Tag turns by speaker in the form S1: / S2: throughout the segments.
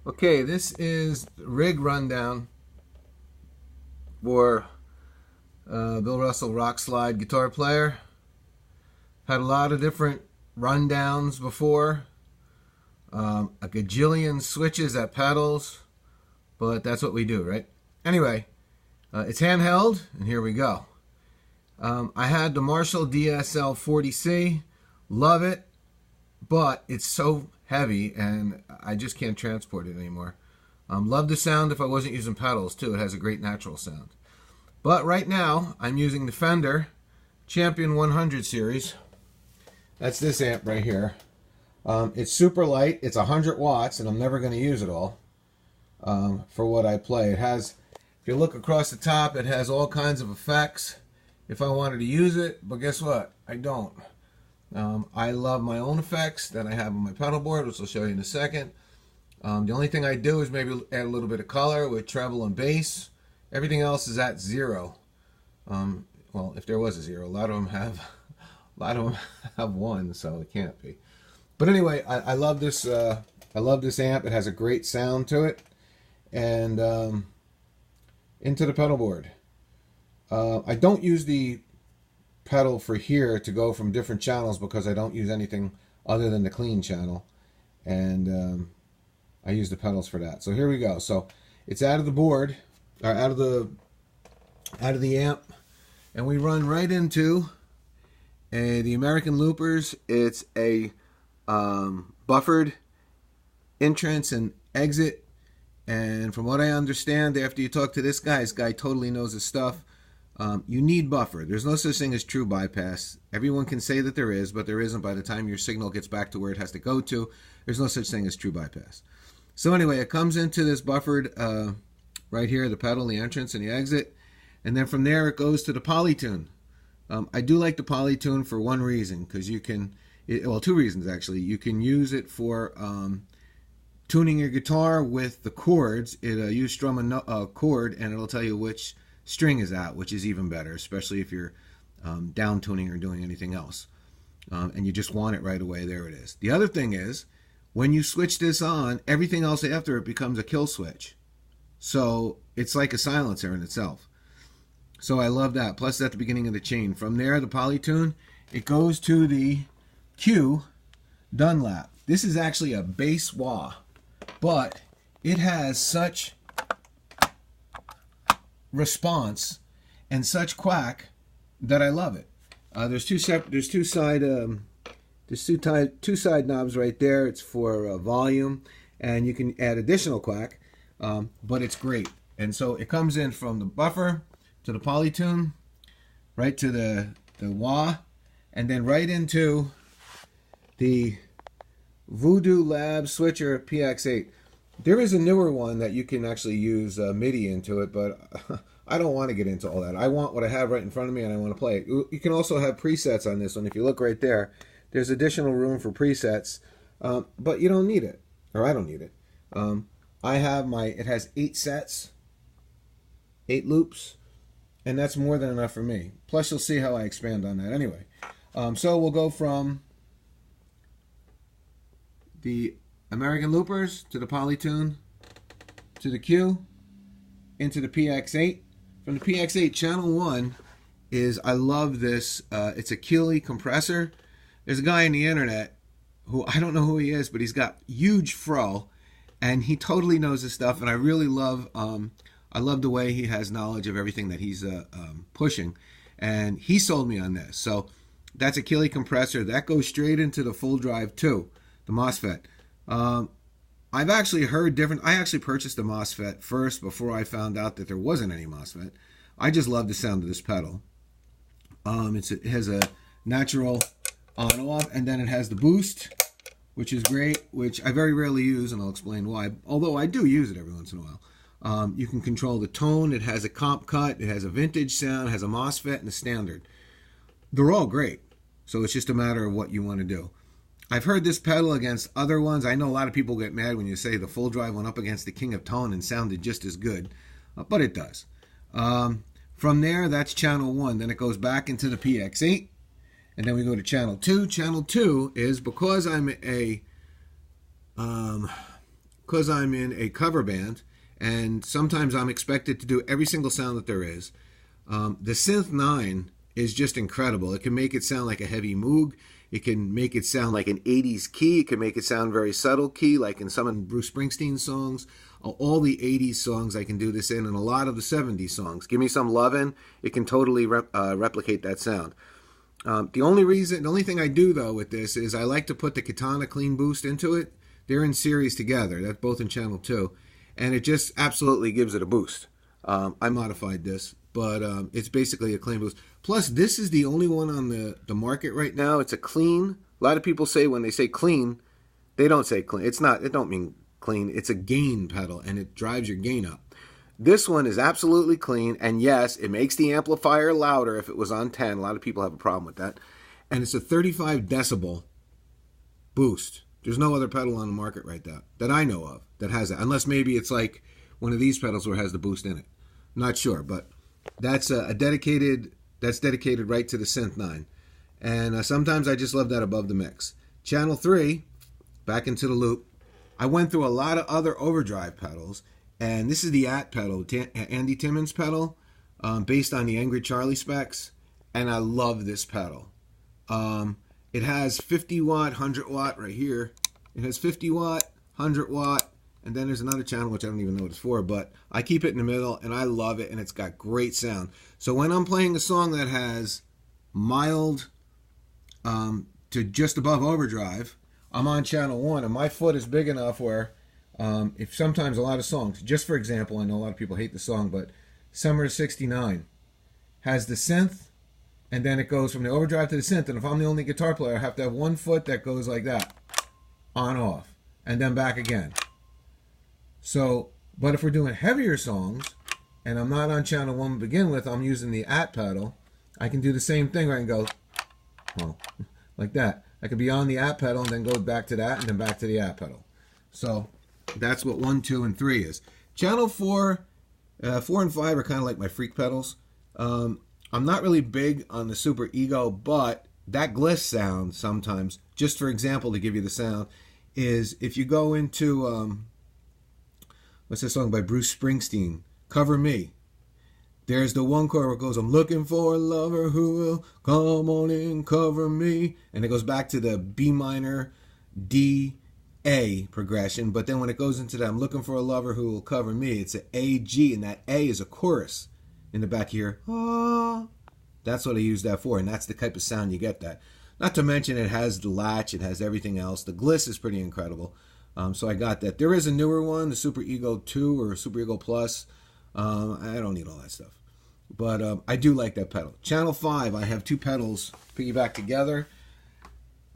S1: Okay, this is rig rundown for Bill Russell Rock Slide guitar player. Had a lot of different rundowns before, a gajillion switches at pedals, but that's what we do, right? Anyway, it's handheld, and here we go. I had the Marshall DSL 40C, love it, but it's so heavy and I just can't transport it anymore. Love the sound if I wasn't using pedals too. It has a great natural sound. But right now I'm using the Fender Champion 100 series. That's this amp right here. It's super light. It's 100 watts and I'm never going to use it all for what I play. It has, if you look across the top, it has all kinds of effects if I wanted to use it, but guess what? I don't. I love my own effects that I have on my pedalboard, which I'll show you in a second. The only thing I do is maybe add a little bit of color with treble and bass. Everything else is at zero. Well, if there was a zero, a lot of them have one, so it can't be. But anyway, I love this. I love this amp. It has a great sound to it, and into the pedalboard. I don't use the pedal for here to go from different channels because I don't use anything other than the clean channel, and I use the pedals for that. So here we go. So it's out of the board, or out of the amp, and we run right into the American Loopers. It's a buffered entrance and exit, and from what I understand, after you talk to this guy totally knows his stuff. You need buffer. There's no such thing as true bypass. Everyone can say that there is, but there isn't. By the time your signal gets back to where it has to go to, there's no such thing as true bypass. So anyway, it comes into this buffered right here, the pedal, the entrance, and the exit. And then from there, it goes to the Polytune. I do like the Polytune for one reason, because you can, well, two reasons actually. You can use it for tuning your guitar with the chords. You strum a chord, and it'll tell you which string is out, which is even better, especially if you're down tuning or doing anything else, and you just want it right away. There it is. The other thing is, when you switch this on, everything else after it becomes a kill switch, so it's like a silencer in itself. So I love that. Plus, at the beginning of the chain, from there, the Polytune, it goes to the Q Dunlap. This is actually a bass wah, but it has such response and such quack that I love it. There's two side knobs right there. It's for volume, and you can add additional quack, but it's great. And so it comes in from the buffer to the Polytune, right to the wah, and then right into the Voodoo Lab Switcher PX8. There is a newer one that you can actually use MIDI into it, but I don't want to get into all that. I want what I have right in front of me, and I want to play it. You can also have presets on this one. If you look right there, there's additional room for presets, but you don't need it, or I don't need it. It has 8 sets, 8 loops, and that's more than enough for me. Plus, you'll see how I expand on that anyway. So we'll go from the American Loopers to the Polytune to the Q into the PX8. From the PX8, channel 1 is, I love this, it's a Keeley compressor. There's a guy on the internet who, I don't know who he is, but he's got huge fro and he totally knows his stuff, and I really love I love the way he has knowledge of everything that he's pushing, and he sold me on this. So that's a Keeley compressor that goes straight into the full drive 2, the MOSFET. I've actually heard different. I actually purchased the MOSFET first before I found out that there wasn't any MOSFET. I just love the sound of this pedal. It has a natural on-off, and then it has the boost, which is great, which I very rarely use, and I'll explain why, although I do use it every once in a while. You can control the tone. It has a comp cut. It has a vintage sound. It has a MOSFET and a standard. They're all great, so it's just a matter of what you want to do. I've heard this pedal against other ones. I know a lot of people get mad when you say the full drive went up against the King of Tone and sounded just as good, but it does. From there, that's channel 1. Then it goes back into the PX8, and then we go to channel 2. Channel 2 is, because I'm a because I'm in a cover band, and sometimes I'm expected to do every single sound that there is. The Synth 9 is just incredible. It can make it sound like a heavy Moog. It can make it sound like an 80s key. It can make it sound very subtle key, like in some of Bruce Springsteen's songs. All the 80s songs I can do this in, and a lot of the 70s songs. Give me some lovin', it can totally replicate that sound. The only thing I do though with this is I like to put the Katana Clean Boost into it. They're in series together. That's both in channel 2, and it just absolutely gives it a boost. I modified this, but it's basically a clean boost. Plus, this is the only one on the market right now. It's a clean. A lot of people say when they say clean, they don't say clean. It's not. It don't mean clean. It's a gain pedal, and it drives your gain up. This one is absolutely clean, and yes, it makes the amplifier louder if it was on 10. A lot of people have a problem with that. And it's a 35 decibel boost. There's no other pedal on the market right now that I know of that has that, unless maybe it's like one of these pedals where it has the boost in it. Not sure, but that's dedicated right to the Synth 9. And sometimes I just love that above the mix. Channel 3, back into the loop. I went through a lot of other overdrive pedals, and this is the AT pedal, Andy Timmons pedal, based on the Angry Charlie specs, and I love this pedal. It has 50 watt, 100 watt right here. It has 50 watt, 100 watt, and then there's another channel which I don't even know what it's for, but I keep it in the middle, and I love it, and it's got great sound. So when I'm playing a song that has mild to just above overdrive, I'm on channel 1, and my foot is big enough where if sometimes a lot of songs, just for example, I know a lot of people hate the song, but Summer 69 has the synth, and then it goes from the overdrive to the synth, and if I'm the only guitar player, I have to have one foot that goes like that, on, off, and then back again. So, but if we're doing heavier songs, and I'm not on channel 1 to begin with, I'm using the AT pedal, I can do the same thing where I can go, well, like that. I could be on the AT pedal and then go back to that and then back to the AT pedal. So that's what 1, 2, and 3 is. Channel 4, 4 and 5 are kind of like my freak pedals. I'm not really big on the Super Ego, but that gliss sound sometimes, just for example to give you the sound, is if you go into, what's this song by Bruce Springsteen, Cover Me. There's the one chord where it goes, I'm looking for a lover who will come on and cover me. And it goes back to the B minor, D, A progression. But then when it goes into that, I'm looking for a lover who will cover me, it's an A, G, and that A is a chorus in the back here. Ah. That's what I use that for, and that's the type of sound you get that. Not to mention it has the latch, it has everything else. The gliss is pretty incredible. So I got that. There is a newer one, the Super Ego 2 or Super Ego Plus. I don't need all that stuff. But I do like that pedal. Channel 5, I have 2 pedals piggyback together.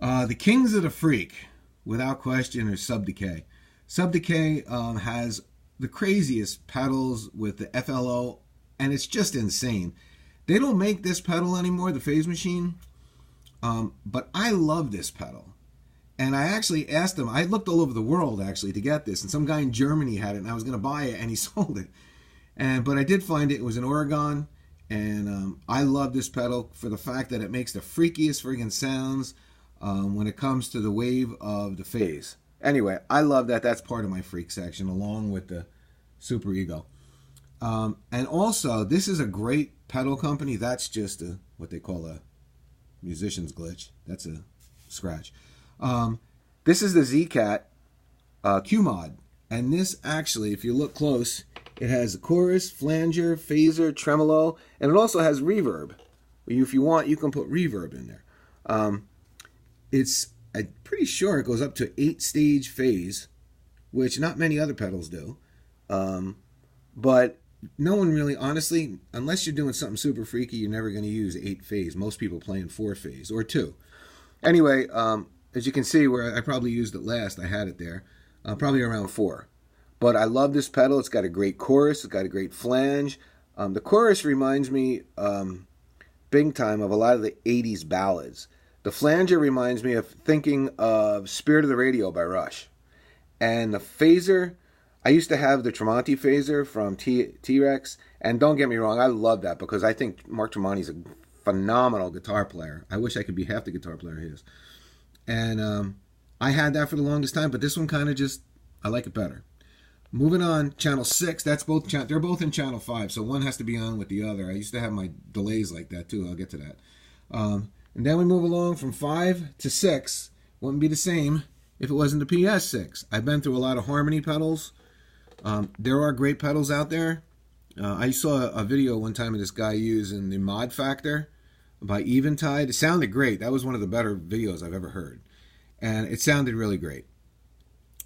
S1: The Kings of the Freak, without question, are Sub Decay. Sub Decay has the craziest pedals with the FLO, and it's just insane. They don't make this pedal anymore, the Phase Machine, but I love this pedal. And I actually asked them, I looked all over the world actually to get this, and some guy in Germany had it, and I was going to buy it, and he sold it. But I did find it. It was in Oregon, and I love this pedal for the fact that it makes the freakiest friggin' sounds when it comes to the wave of the phase. Anyway, I love that. That's part of my freak section, along with the Super Ego. And also, this is a great pedal company. That's just what they call a musician's glitch. That's a scratch. This is the Z-Cat Q-Mod. And this actually, if you look close, it has a chorus, flanger, phaser, tremolo, and it also has reverb. If you want, you can put reverb in there. I'm pretty sure it goes up to 8-stage phase, which not many other pedals do. But no one really, honestly, unless you're doing something super freaky, you're never going to use 8-phase. Most people play in 4-phase or 2. Anyway, as you can see, where I probably used it last, I had it there, probably around 4. But I love this pedal. It's got a great chorus. It's got a great flange. The chorus reminds me big time of a lot of the 80s ballads. The flanger reminds me of thinking of Spirit of the Radio by Rush. And the phaser, I used to have the Tremonti phaser from T-Rex. And don't get me wrong, I love that because I think Mark Tremonti's a phenomenal guitar player. I wish I could be half the guitar player he is. And I had that for the longest time, but this one kind of just, I like it better. Moving on, channel 6. That's both. They're both in channel 5, so one has to be on with the other. I used to have my delays like that too. I'll get to that. And then we move along from 5 to 6. Wouldn't be the same if it wasn't the PS6. I've been through a lot of harmony pedals. There are great pedals out there. I saw a video one time of this guy using the Mod Factor by Eventide. It sounded great. That was one of the better videos I've ever heard. And it sounded really great.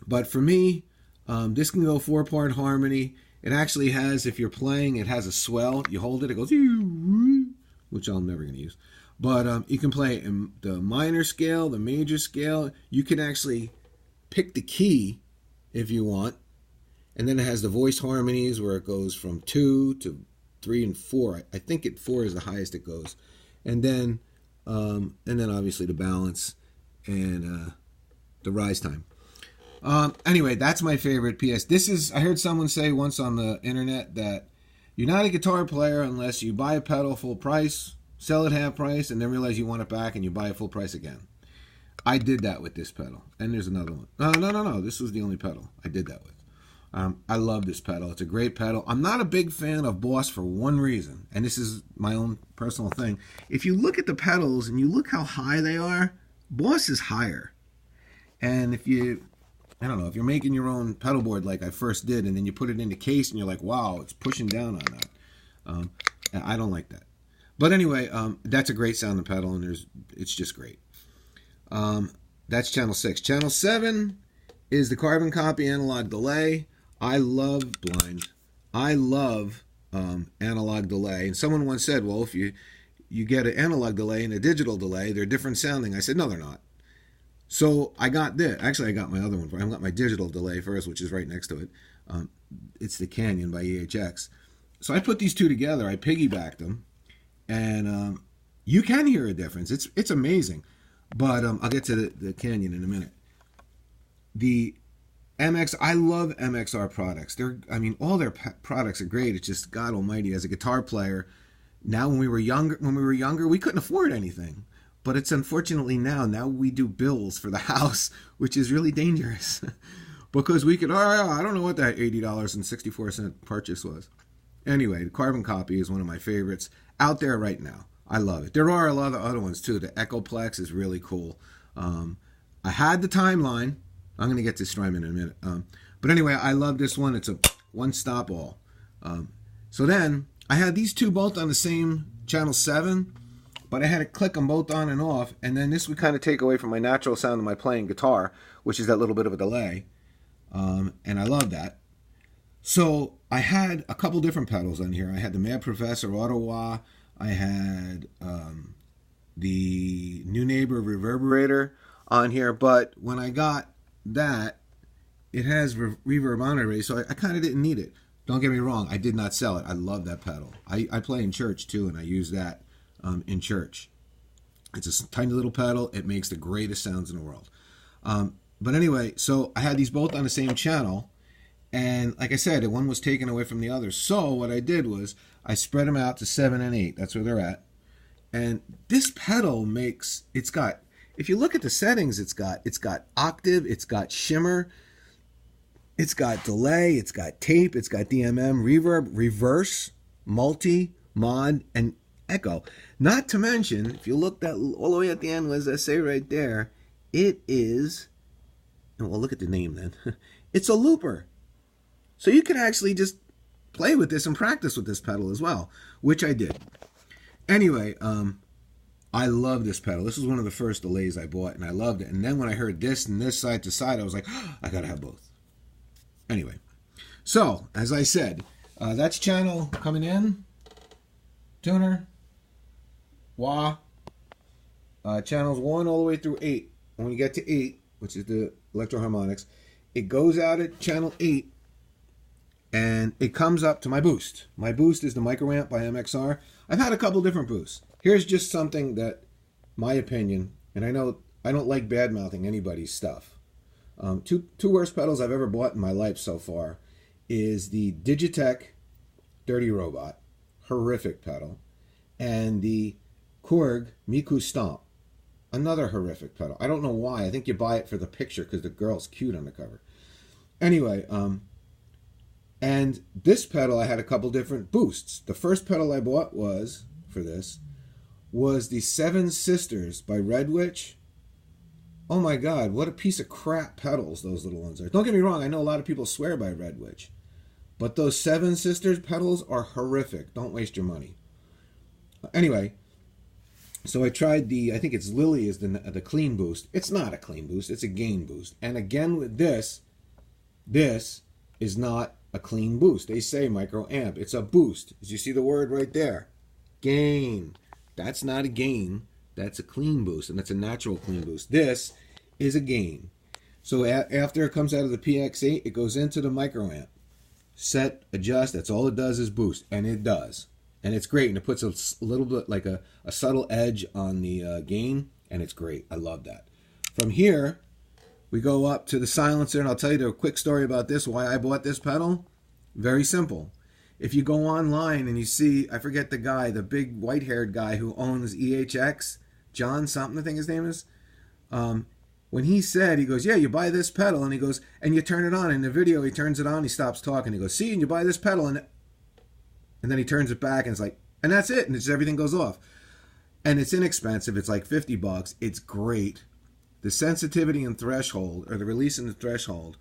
S1: But for me, this can go 4-part harmony. It actually has, if you're playing, it has a swell. You hold it, it goes, which I'm never going to use. But you can play in the minor scale, the major scale. You can actually pick the key if you want. And then it has the voice harmonies where it goes from 2 to 3 and 4. I think 4 is the highest it goes. And then obviously the balance and the rise time. Anyway, that's my favorite PS. I heard someone say once on the internet that you're not a guitar player unless you buy a pedal full price, sell it half price, and then realize you want it back and you buy it full price again. I did that with this pedal. And there's another one. No. This was the only pedal I did that with. I love this pedal. It's a great pedal. I'm not a big fan of Boss for one reason, and this is my own personal thing. If you look at the pedals and you look how high they are, Boss is higher. And if you're making your own pedal board like I first did, and then you put it in the case and you're like, wow, it's pushing down on that. I don't like that. But anyway, that's a great sounding pedal, and it's just great. That's channel 6. Channel 7 is the carbon copy analog delay. I love analog delay. And someone once said, well, if you get an analog delay and a digital delay, they're different sounding. I said, no, they're not. So I got this. Actually, I got my other one. I got my digital delay first, which is right next to it. It's the Canyon by EHX. So I put these two together. I piggybacked them. And you can hear a difference. It's amazing. But I'll get to the Canyon in a minute. The MX, I love MXR products. All their products are great. It's just God Almighty. As a guitar player, now when we were younger, we couldn't afford anything. But it's unfortunately now we do bills for the house, which is really dangerous, because we could. I don't know what that $80.64 purchase was. Anyway, the carbon copy is one of my favorites out there right now. I love it. There are a lot of other ones too. The Echoplex is really cool. I had the Timeline. I'm going to get to Strymon in a minute. But anyway, I love this one. It's a one-stop all. So then, I had these two both on the same channel 7, but I had to click them both on and off, and then this would kind of take away from my natural sound of my playing guitar, which is that little bit of a delay. And I love that. So I had a couple different pedals on here. I had the Mad Professor Ottawa. I had the New Neighbor Reverberator on here, but when I got that, it has reverb on it already, so I kind of didn't need it. Don't get me wrong, I did not sell it. I love that pedal. I play in church too, and I use that in church. It's a tiny little pedal. It makes the greatest sounds in the world. But anyway, so I had these both on the same channel, and like I said, one was taken away from the other. So what I did was I spread them out to 7 and 8. That's where they're at. And this pedal if you look at the settings, it's got octave, it's got shimmer, it's got delay, it's got tape, it's got DMM, reverb, reverse, multi, mod, and echo. Not to mention, if you look all the way at the end, what does that say right there? It is, well, look at the name then. It's a looper. So you can actually just play with this and practice with this pedal as well, which I did. Anyway, I love this pedal. This was one of the first delays I bought, and I loved it. And then when I heard this and this side to side, I was like, I gotta have both. Anyway, so as I said, that's channel coming in, tuner, wah, channels 1 all the way through 8. When you get to 8, which is the electroharmonics, it goes out at channel 8, and it comes up to my boost. My boost is the Microamp by MXR. I've had a couple different boosts. Here's just something that, my opinion, and I know I don't like bad-mouthing anybody's stuff. Two worst pedals I've ever bought in my life so far is the Digitech Dirty Robot, horrific pedal, and the Korg Miku Stomp, another horrific pedal. I don't know why. I think you buy it for the picture because the girl's cute on the cover. Anyway, And this pedal, I had a couple different boosts. The first pedal I bought was the Seven Sisters by Red Witch. Oh my God, what a piece of crap pedals those little ones are. Don't get me wrong, I know a lot of people swear by Red Witch. But those Seven Sisters pedals are horrific. Don't waste your money. Anyway, so I tried I think it's Lily is the clean boost. It's not a clean boost, it's a gain boost. And again with this is not a clean boost. They say microamp. It's a boost. As you see the word right there. Gain. That's not a gain. That's a clean boost, and that's a natural clean boost. This is a gain. So after it comes out of the PX8, it goes into the microamp. Set, adjust, that's all it does is boost, and it does. And it's great, and it puts a little bit like a subtle edge on the gain, and it's great. I love that. From here, we go up to the silencer, and I'll tell you a quick story about this, why I bought this pedal. Very simple. If you go online and you see, I forget the guy, the big white-haired guy who owns EHX, John something, I think his name is. When he said, he goes, yeah, you buy this pedal, and he goes, and you turn it on. In the video, he turns it on, he stops talking. He goes, see, and you buy this pedal, and then he turns it back, and it's like, and that's it, and it's everything goes off. And it's inexpensive. It's like $50. It's great. The sensitivity and threshold, or the release and the threshold,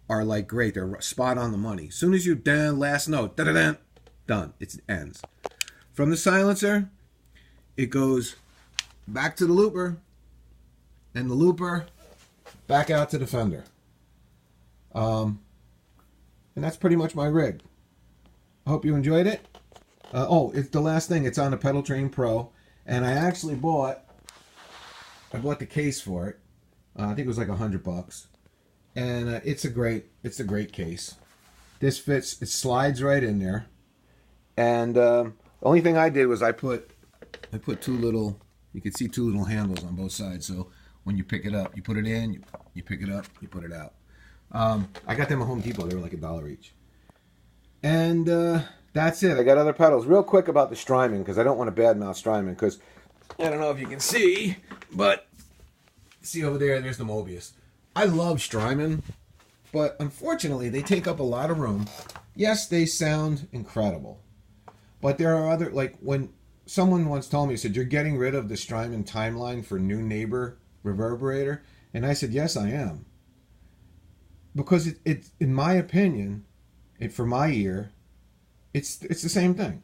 S1: are like great. They're spot on the money. As soon as you down last note, da-da-da, done. It ends. From the silencer, it goes back to the looper, and the looper back out to the Fender. And that's pretty much my rig. I hope you enjoyed it. It's the last thing. It's on the Pedal Train Pro, and I actually bought the case for it. I think it was like $100, and it's a great case. This fits. It slides right in there, and the only thing I did was I put two little. You can see two little handles on both sides. So when you pick it up, you put it in. You pick it up. You put it out. I got them at Home Depot. They were like $1 each. And that's it. I got other pedals. Real quick about the Strymon, because I don't want to badmouth Strymon, because I don't know if you can see, but see over there, there's the Mobius. I love Strymon, but unfortunately, they take up a lot of room. Yes, they sound incredible, but there are other, like when someone once told me, said, you're getting rid of the Strymon Timeline for New Neighbor reverberator, and I said, yes, I am. Because it in my opinion, for my ear, it's the same thing.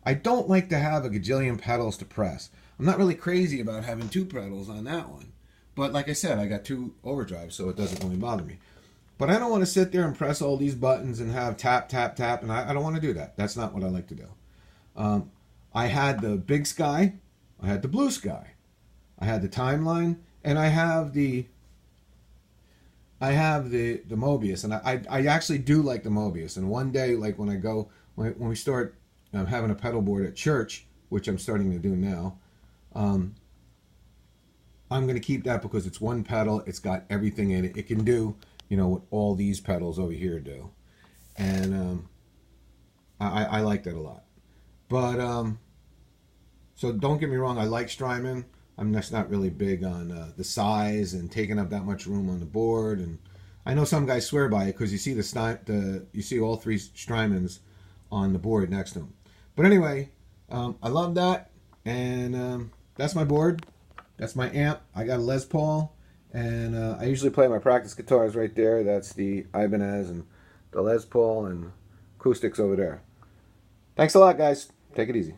S1: I don't like to have a gajillion pedals to press. I'm not really crazy about having two pedals on that one. But like I said, I got two overdrives, so it doesn't really bother me. But I don't want to sit there and press all these buttons and have tap, tap, tap, and I don't want to do that. That's not what I like to do. I had the Big Sky, I had the Blue Sky, I had the Timeline, and I have the Mobius, and I actually do like the Mobius. And one day, like when we start having a pedal board at church, which I'm starting to do now, I'm going to keep that because it's one pedal. It's got everything in it. It can do, what all these pedals over here do. And I like that a lot. But, so don't get me wrong, I like Strymon. I'm just not really big on the size and taking up that much room on the board. And I know some guys swear by it because you see you see all three Strymons on the board next to them. But anyway, I love that, and that's my board. That's my amp. I got a Les Paul, and I usually play my practice guitars right there. That's the Ibanez and the Les Paul and acoustics over there. Thanks a lot, guys. Take it easy.